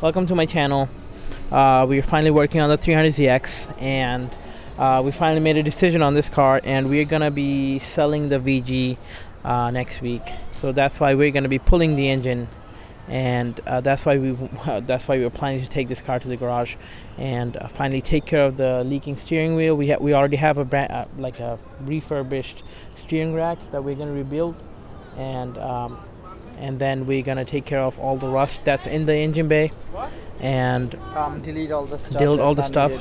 Welcome to my channel. We're finally working on the 300ZX, and we finally made a decision on this car, and we're gonna be selling the VG next week. So that's why we're gonna be pulling the engine, and that's why we were planning to take this car to the garage and finally take care of the leaking steering wheel. We already have a like a refurbished steering rack that we're gonna rebuild, and then we're gonna take care of all the rust that's in the engine bay, and delete all the stuff.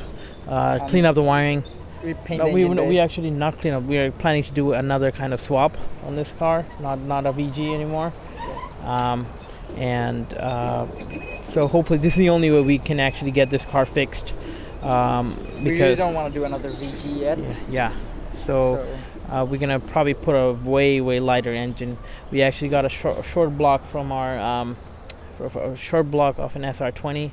Clean up the wiring. Repaint We actually not clean up. We are planning to do another kind of swap on this car, not a VG anymore. So hopefully this is the only way we can actually get this car fixed. Because we really don't want to do another VG yet. Yeah. So we're gonna probably put a way lighter engine. We actually got a short block from our a short block of an SR20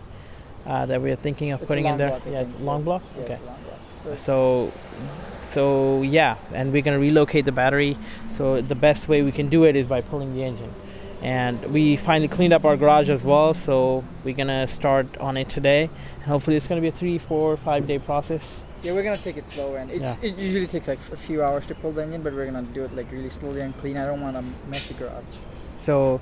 that we're thinking of putting in there. Long block. Yeah, okay. long block. So yeah, and we're gonna relocate the battery. So the best way we can do it is by pulling the engine. And we finally cleaned up our garage as well, so we're gonna start on it today. And hopefully it's gonna be a 3, 4, 5 day process. Yeah, we're gonna take it slow, and it usually takes like a few hours to pull the engine, but we're gonna do it like really slowly and clean. I don't want a messy garage. So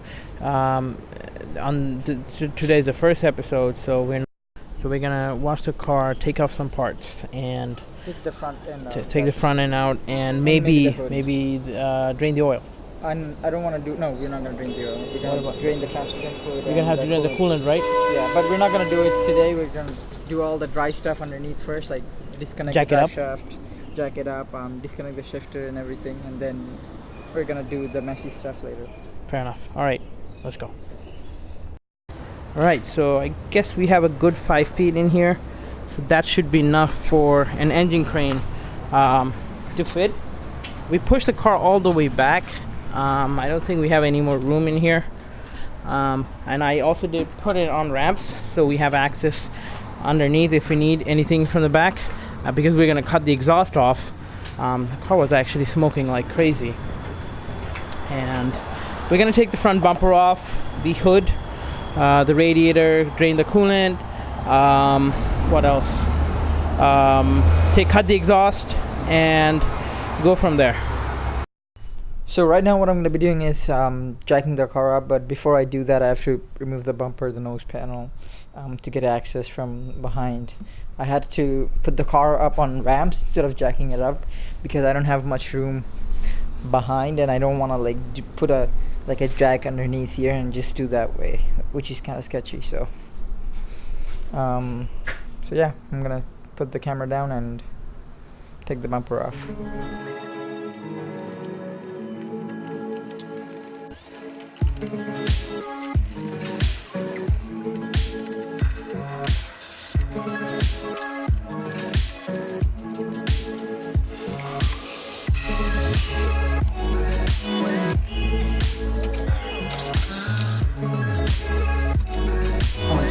today's the first episode, so we're gonna wash the car, take off some parts, and take the front end out. Take the front end out, and maybe drain the oil. And I don't want to do. No, we're not gonna drain the oil. We're gonna drain the transmission fluid. You're gonna have to drain the coolant, right? Yeah, but we're not gonna do it today. We're gonna do all the dry stuff underneath first, like disconnect the drive shaft, jack it up, disconnect the shifter and everything, and then we're gonna do the messy stuff later. Fair enough. All right, let's go. All right, so I guess we have a good 5 feet in here, so that should be enough for an engine crane to fit. We pushed the car all the way back. I don't think we have any more room in here, and I also did put it on ramps, so we have access underneath if we need anything from the back, because we're gonna cut the exhaust off. The car was actually smoking like crazy, and we're gonna take the front bumper off, the hood, the radiator, drain the coolant. What else? Cut the exhaust and go from there. So right now what I'm going to be doing is jacking the car up, but before I do that I have to remove the bumper, the nose panel, to get access from behind. I had to put the car up on ramps instead of jacking it up because I don't have much room behind, and I don't want to like put a jack underneath here and just do that way, which is kind of sketchy. So yeah, I'm gonna put the camera down and take the bumper off.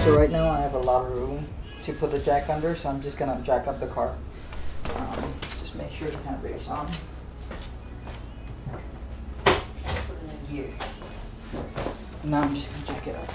So right now I have a lot of room to put the jack under, so I'm just gonna jack up the car. Just make sure the handbrake's on. Put it in gear. Now I'm just gonna jack it up.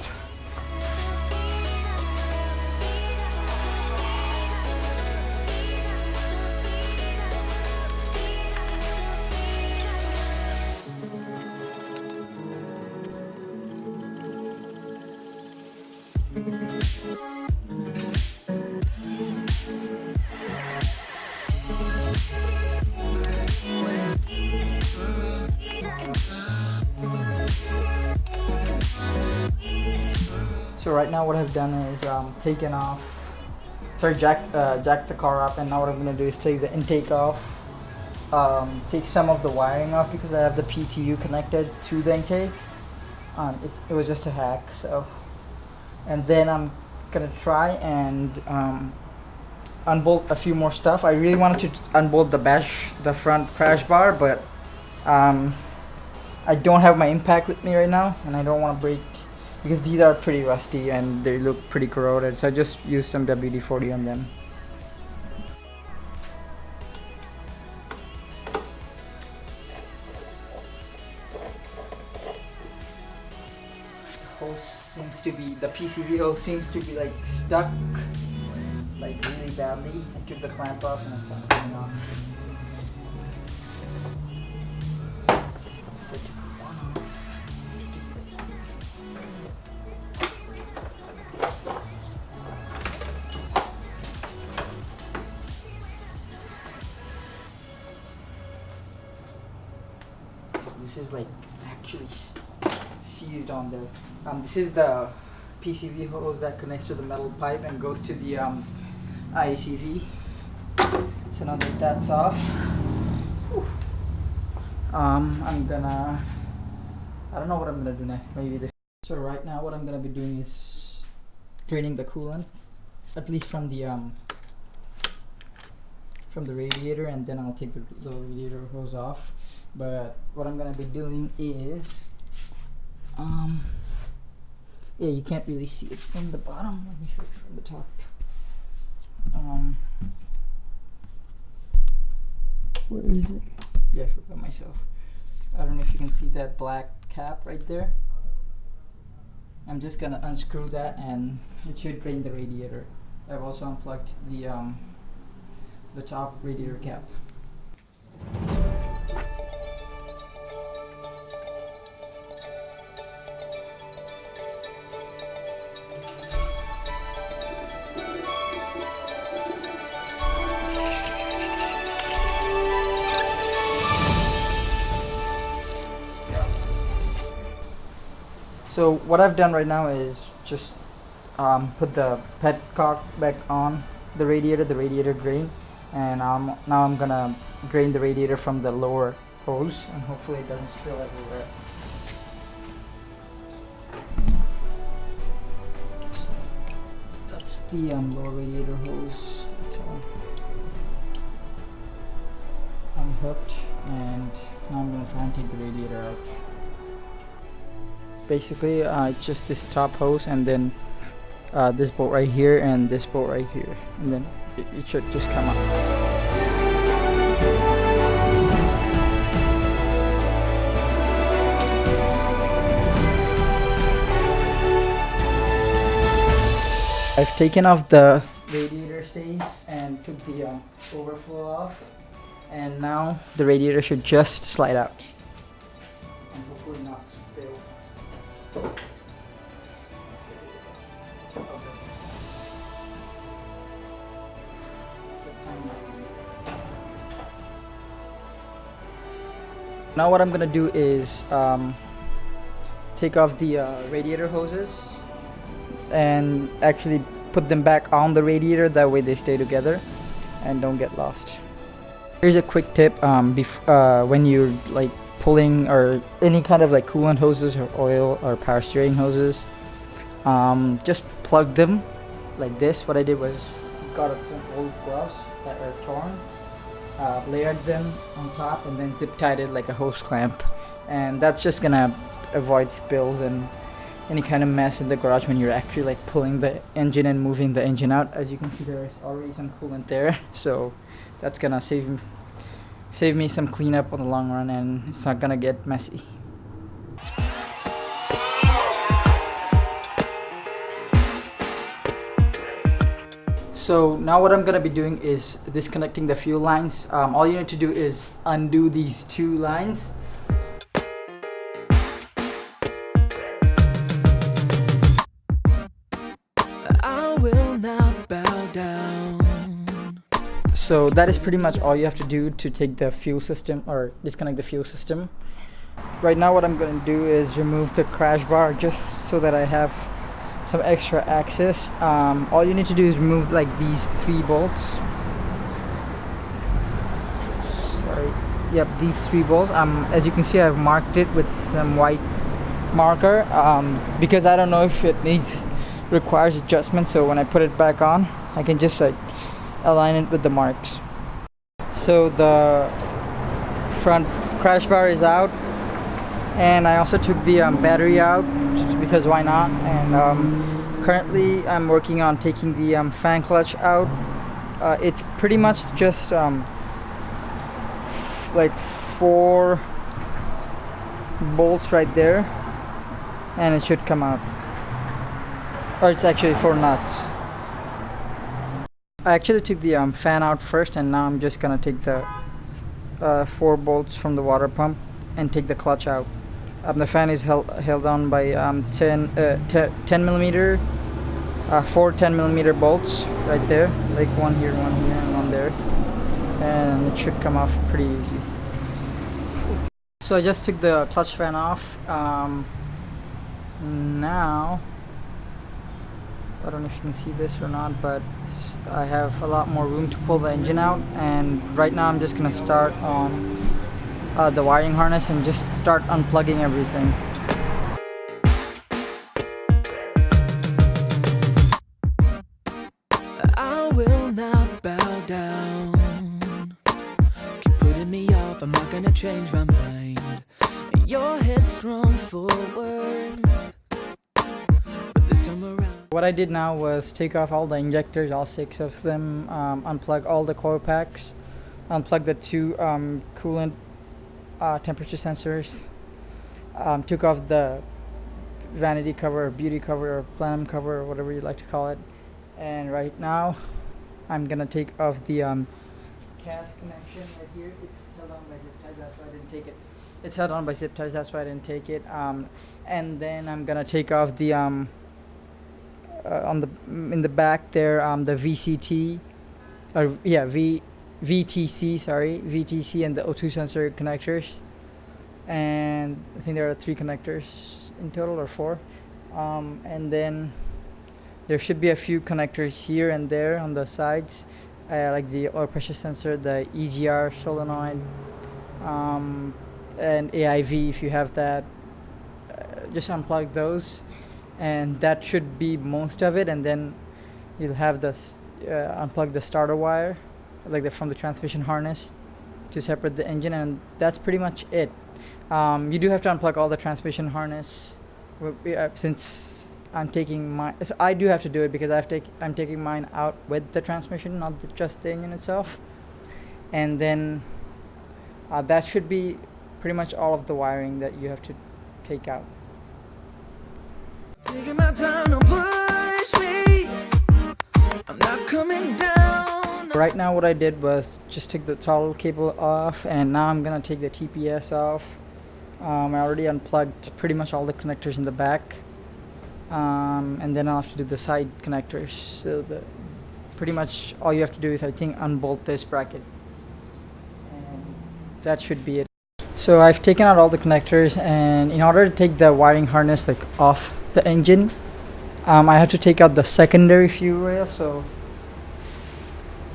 So right now what I've done is jacked the car up, and now what I'm going to do is take the intake off, take some of the wiring off because I have the PTU connected to the intake. It was just a hack, so, and then I'm going to try and unbolt a few more stuff. I really wanted to unbolt the front crash bar, but I don't have my impact with me right now, and I don't want to break, because these are pretty rusty and they look pretty corroded, so I just used some WD-40 on them. The piece PCV hose seems to be like stuck like really badly. I took the clamp off and it's not coming off. This is like actually seized on there. This is the PCV hose that connects to the metal pipe and goes to the ICV. So now that that's off, I'm gonna, I don't know what I'm gonna do next. Maybe this. So right now what I'm gonna be doing is draining the coolant, at least from the radiator, and then I'll take the radiator hose off. But what I'm gonna be doing is, yeah, you can't really see it from the bottom. Let me show it from the top. Where is it? Yeah, I forgot myself. I don't know if you can see that black cap right there. I'm just gonna unscrew that and it should drain the radiator. I've also unplugged the top radiator cap. So what I've done right now is just put the petcock back on the radiator drain, and now I'm gonna drain the radiator from the lower hose, and hopefully it doesn't spill everywhere. So that's the lower radiator hose. So I'm hooked, and now I'm gonna try and take the radiator out. Basically it's just this top hose and then this bolt right here and this bolt right here, and then it should just come out. I've taken off the radiator stays and took the overflow off, and now the radiator should just slide out and hopefully not spill. Now what I'm gonna do is take off the radiator hoses and actually put them back on the radiator, that way they stay together and don't get lost. Here's a quick tip when you're like pulling or any kind of like coolant hoses or oil or power steering hoses, just plug them like this. What I did was got some old gloves that are torn, layered them on top, and then zip tied it like a hose clamp, and that's just gonna avoid spills and any kind of mess in the garage when you're actually like pulling the engine and moving the engine out. As you can see, there is already some coolant there, so that's gonna save me some cleanup on the long run, and it's not gonna get messy. So now what I'm gonna be doing is disconnecting the fuel lines. All you need to do is undo these two lines. I will not bow down. So that is pretty much all you have to do to take the fuel system or disconnect the fuel system. Right now what I'm going to do is remove the crash bar just so that I have some extra access. All you need to do is remove like these 3 bolts. Sorry. Yep, these 3 bolts. As you can see, I've marked it with some white marker because I don't know if it requires adjustment. So when I put it back on, I can just like align it with the marks. So the front crash bar is out, and I also took the battery out because why not. And currently I'm working on taking the fan clutch out. It's pretty much just like 4 bolts right there, and it should come out. or it's actually 4 nuts. I actually took the fan out first, and now I'm just gonna take the 4 bolts from the water pump and take the clutch out. The fan is held on by 10 millimeter, 4 10 millimeter bolts right there, like one here, and one there, and it should come off pretty easy. So I just took the clutch fan off. Now I don't know if you can see this or not, but I have a lot more room to pull the engine out, and right now I'm just gonna start on the wiring harness and just start unplugging everything. I will not bow down. Keep putting me off, I'm not gonna change my mind. Your headstrong forward, but this time around. What I did now was take off all the injectors, all 6 of them, unplug all the coil packs, unplug the 2 coolant temperature sensors, took off the vanity cover, or beauty cover, or plenum cover, or whatever you like to call it. And right now I'm gonna take off the CAS connection right here. It's held on by zip ties, that's why I didn't take it. It's held on by zip ties, that's why I didn't take it. And then I'm gonna take off the in the back there, the VCT, or yeah, VTC, sorry, VTC, and the O2 sensor connectors. And I think there are 3 connectors in total, or 4. And then there should be a few connectors here and there on the sides, like the oil pressure sensor, the EGR solenoid, and AIV if you have that. Just unplug those, and that should be most of it. And then you'll have this unplug the starter wire, like from the transmission harness, to separate the engine, and that's pretty much it. You do have to unplug all the transmission harness, since I'm taking mine. So I do have to do it because I'm taking mine out with the transmission, not just the engine itself. And then that should be pretty much all of the wiring that you have to take out. Taking my time, don't push me. I'm not coming down. Right now what I did was just take the throttle cable off, and now I'm gonna take the TPS off. I already unplugged pretty much all the connectors in the back, and then I'll have to do the side connectors. So pretty much all you have to do is, I think, unbolt this bracket, and that should be it. So I've taken out all the connectors, and in order to take the wiring harness like off the engine, I have to take out the secondary fuel rail. So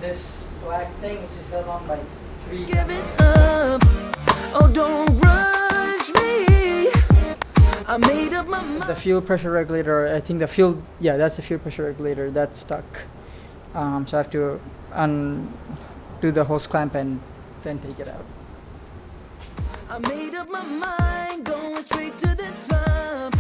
this black thing, which is held on by 3. Give it up. Oh, don't rush me. I made up my mind. The fuel pressure regulator, I think that's the fuel pressure regulator that's stuck. So I have to undo the hose clamp and then take it out. I made up my mind, going straight to the top.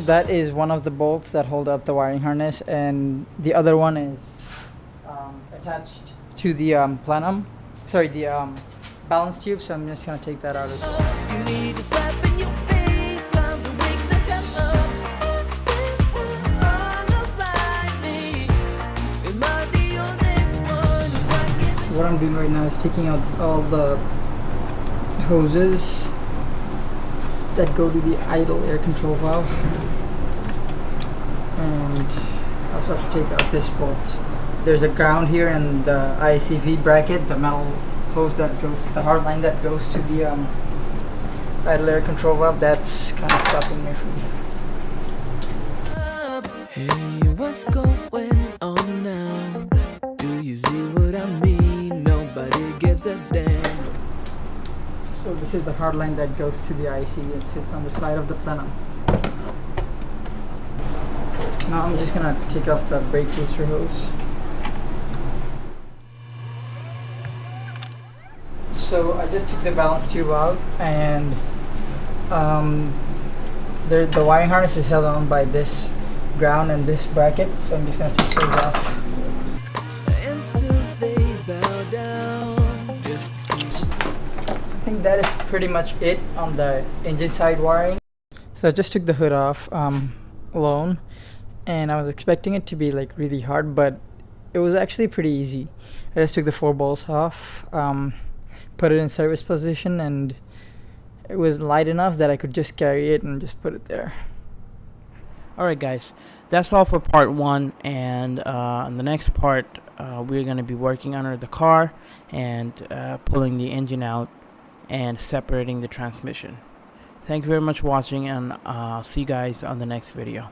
That is one of the bolts that hold up the wiring harness, and the other one is attached to the plenum, sorry, the balance tube. So I'm just gonna take that out as well. You need a slap in your face, time to wake the hell up. Unplugging. Am I the only one who's not giving? What I'm doing right now is taking out all the hoses that go to the idle air control valve, and I also have to take out this bolt. There's a ground here, and the ICV bracket, the metal hose that goes, the hard line that goes to the idle air control valve, that's kind of stopping me from. Hey, what's going on now? Do you see what I mean? Nobody gives a damn. So this is the hard line that goes to the IC. It sits on the side of the plenum. Now I'm just gonna take off the brake booster hose. So I just took the balance tube out, and The wiring harness is held on by this ground and this bracket, so I'm just gonna take those off. And still they bow down just to please you. I think that is pretty much it on the engine side wiring. So I just took the hood off alone, and I was expecting it to be like really hard, but it was actually pretty easy. I just took the 4 bolts off, put it in service position, and it was light enough that I could just carry it and just put it there. Alright guys, that's all for part 1, and in the next part we're going to be working under the car and pulling the engine out and separating the transmission. Thank you very much for watching, and I'll see you guys on the next video.